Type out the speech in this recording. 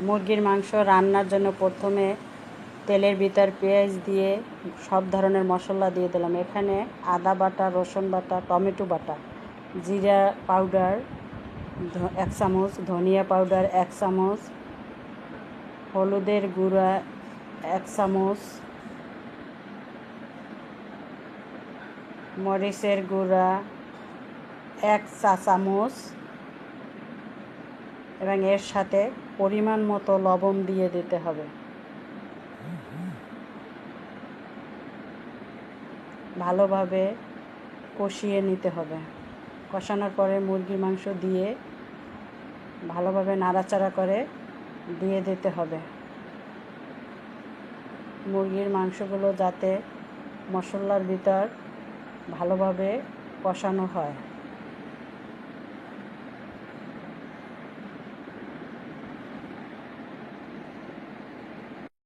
মুরগির মাংস রান্নার জন্য প্রথমে তেলের ভিতর পেঁয়াজ দিয়ে সব ধরনের মশলা দিয়ে দিলাম। এখানে আদা বাটা, রসুন বাটা, টমেটো বাটা, জিরা পাউডার 1 চামচ, ধনিয়া পাউডার 1 চামচ, হলুদের গুঁড়া 1 চামচ, মরিচের গুঁড়া 1 চা চামচ এবং এর সাথে পরিমাণ মতো লবণ দিয়ে দিতে হবে। ভালোভাবে কষিয়ে নিতে হবে। কষানোর পরে মুরগির মাংস দিয়ে ভালোভাবে নাড়াচাড়া করে দিয়ে দিতে হবে। মুরগির মাংসগুলো যাতে মশলার ভিতর ভালোভাবে কষানো হয়।